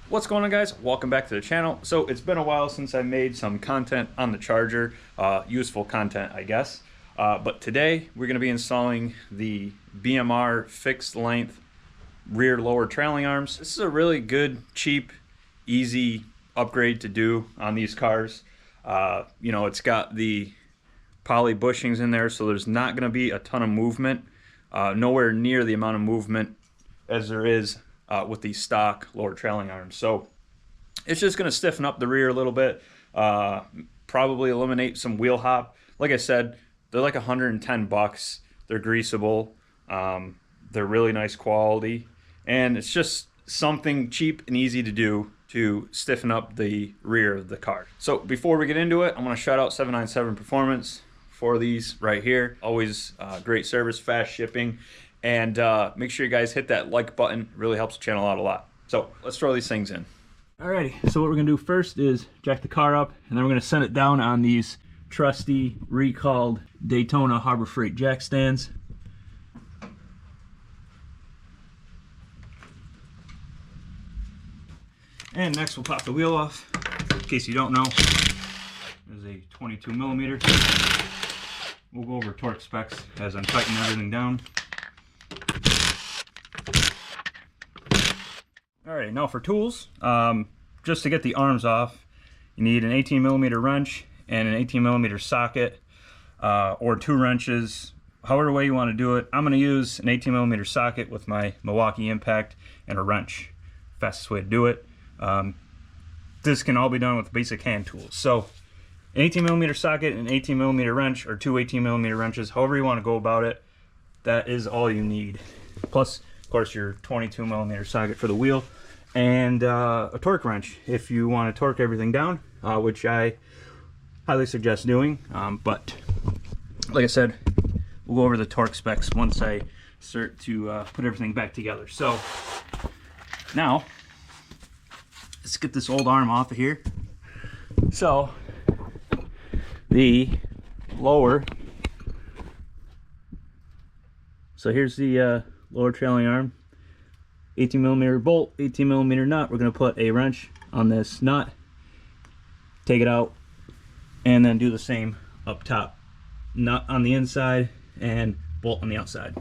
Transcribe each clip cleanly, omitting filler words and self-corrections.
What's going on, guys? Welcome back to the channel. So it's been a while since I made some content on the Charger, useful content, I guess. But today we're going to be installing the BMR fixed length rear lower trailing arms. This is a really good, cheap, easy upgrade to do on these cars. You know, it's got the poly bushings in there, so there's not going to be a ton of movement, nowhere near the amount of movement as there is with the stock lower trailing arms. So it's just going to stiffen up the rear a little bit, probably eliminate some wheel hop. Like I said, they're like 110 bucks. They're greasable. They're really nice quality, and it's just something cheap and easy to do to stiffen up the rear of the car. So before we get into it, I'm going to shout out 797 Performance for these right here. Always great service, fast shipping. And make sure you guys hit that like button. It really helps the channel out a lot. So let's throw these things in. Alrighty, so what we're gonna do first is jack the car up, and then we're gonna send it down on these trusty recalled Daytona Harbor Freight jack stands. And next we'll pop the wheel off. In case you don't know, there's a 22 millimeter. We'll go over torque specs as I'm tightening everything down. Alright, now for tools, just to get the arms off, you need an 18 millimeter wrench and an 18 millimeter socket, or 2 wrenches, however way you want to do it. I'm going to use an 18 millimeter socket with my Milwaukee Impact and a wrench. Fastest way to do it. This can all be done with basic hand tools. So an 18 millimeter socket and an 18 millimeter wrench, or 2 18 millimeter wrenches, however you want to go about it, that is all you need. Plus, of course, your 22 millimeter socket for the wheel, and a torque wrench if you want to torque everything down, which I highly suggest doing. But like I said, we'll go over the torque specs once I start to put everything back together. So now let's get this old arm off of here. So the lower, so here's the lower trailing arm, 18 millimeter bolt, 18 millimeter nut. We're going to put a wrench on this nut, take it out, and then do the same up top. Nut on the inside and bolt on the outside.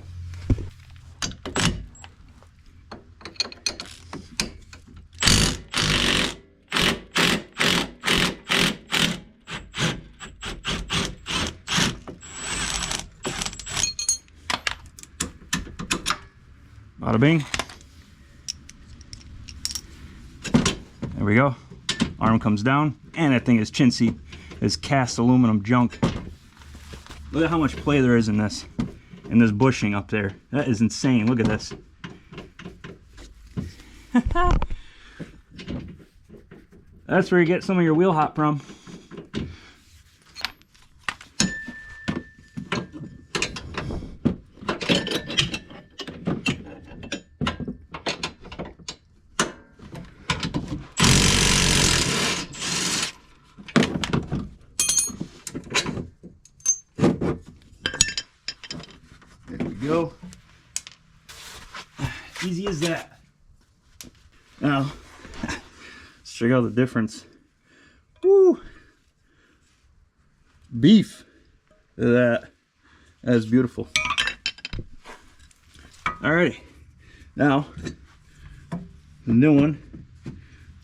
Bada bing. There we go. Arm comes down, and that thing is chintzy. It's cast aluminum junk. Look at how much play there is in this bushing up there. That is insane. Look at this. That's where you get some of your wheel hop from. Go. Easy as that. Now, let's check out the difference. Woo! Beef. Look at that. That is beautiful. Alrighty. Now, the new one.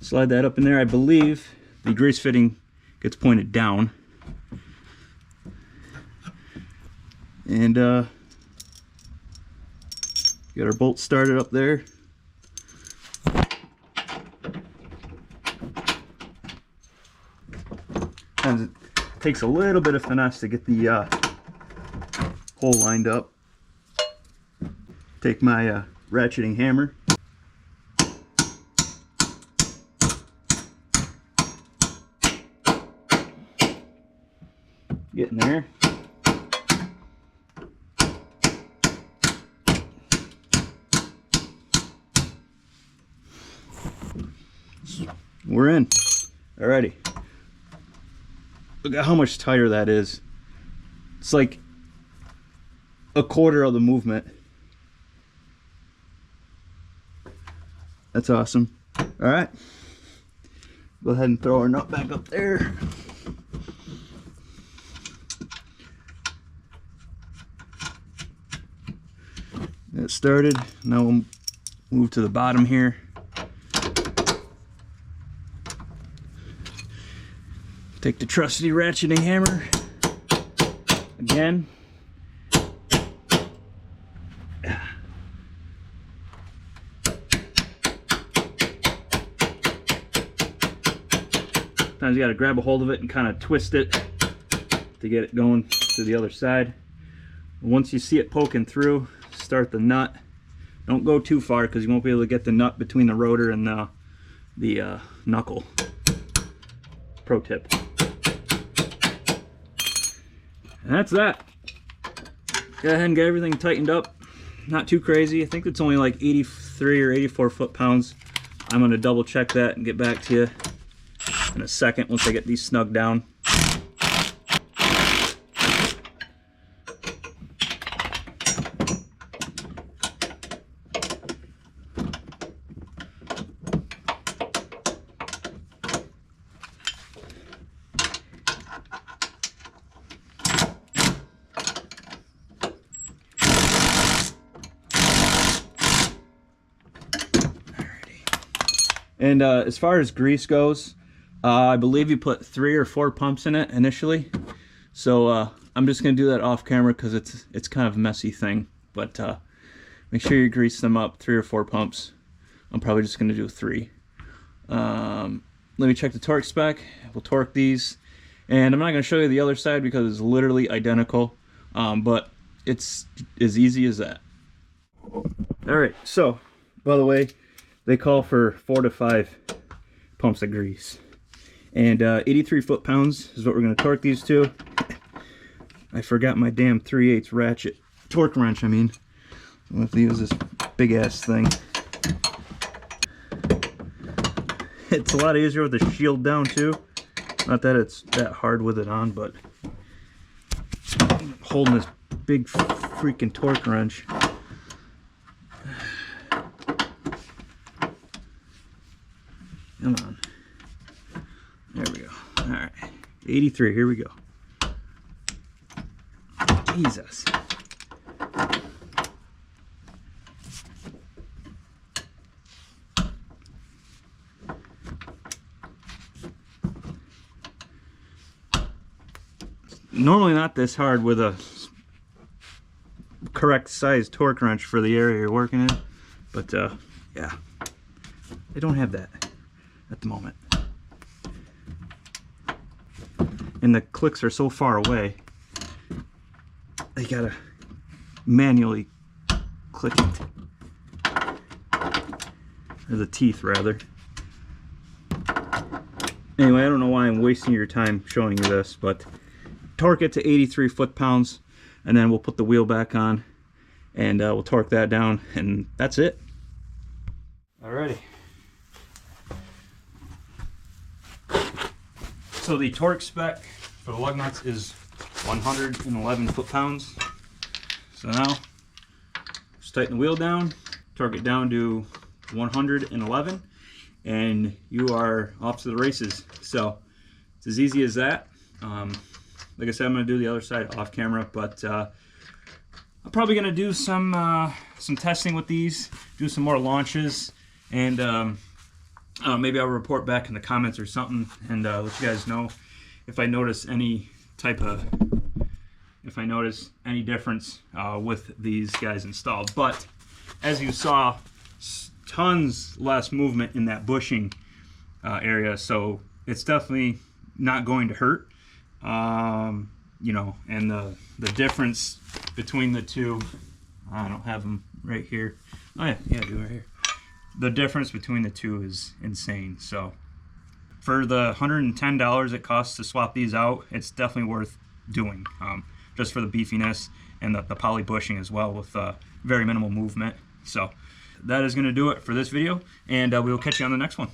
Slide that up in there. I believe the grease fitting gets pointed down. And got our bolt started up there. And it takes a little bit of finesse to get the hole lined up. Take my ratcheting hammer. Get in there. We're in. Alrighty. Look at how much tighter that is. It's like a quarter of the movement. That's awesome. All All right, go ahead and throw our nut back up there. Get started. Now we'll move to the bottom here. Take the trusty ratcheting hammer again. Sometimes you got to grab a hold of it and kind of twist it to get it going to the other side. Once you see it poking through, start the nut. Don't go too far because you won't be able to get the nut between the rotor and the knuckle. Pro tip. And that's that. Go ahead and get everything tightened up. Not too crazy. I think it's only like 83 or 84 foot-pounds. I'm going to double check that and get back to you in a second once I get these snug down. And as far as grease goes, I believe you put 3 or 4 pumps in it initially. So I'm just going to do that off camera because it's kind of a messy thing. But make sure you grease them up, 3 or 4 pumps. I'm probably just going to do 3. Let me check the torque spec. We'll torque these. And I'm not going to show you the other side because it's literally identical. But it's as easy as that. Alright, so by the way, they call for 4 to 5 pumps of grease. And 83 foot-pounds is what we're going to torque these to. I forgot my damn 3/8 ratchet. Torque wrench, I mean. I'm going to have to use this big-ass thing. It's a lot easier with the shield down, too. Not that it's that hard with it on, but I'm holding this big freaking torque wrench. Come on. There we go. Alright. 83. Here we go. Jesus. Normally not this hard with a correct size torque wrench for the area you're working in. But yeah. They don't have that at the moment. And the clicks are so far away, they gotta manually click it. Or the teeth, rather. Anyway, I don't know why I'm wasting your time showing you this, but torque it to 83 foot-pounds, and then we'll put the wheel back on, and we'll torque that down, and that's it. Alrighty. So the torque spec for the lug nuts is 111 foot-pounds. So now, just tighten the wheel down, torque it down to 111, and you are off to the races. So it's as easy as that. Like I said, I'm going to do the other side off camera, but I'm probably going to do some testing with these, do some more launches, and maybe I'll report back in the comments or something and let you guys know if I notice any difference with these guys installed. But as you saw, tons less movement in that bushing area, so it's definitely not going to hurt. You know, and the difference between the two, I don't have them right here. Oh yeah, I do right here. The difference between the two is insane. So for the $110 it costs to swap these out, it's definitely worth doing, just for the beefiness and the poly bushing as well, with very minimal movement. So that is going to do it for this video, and we will catch you on the next one.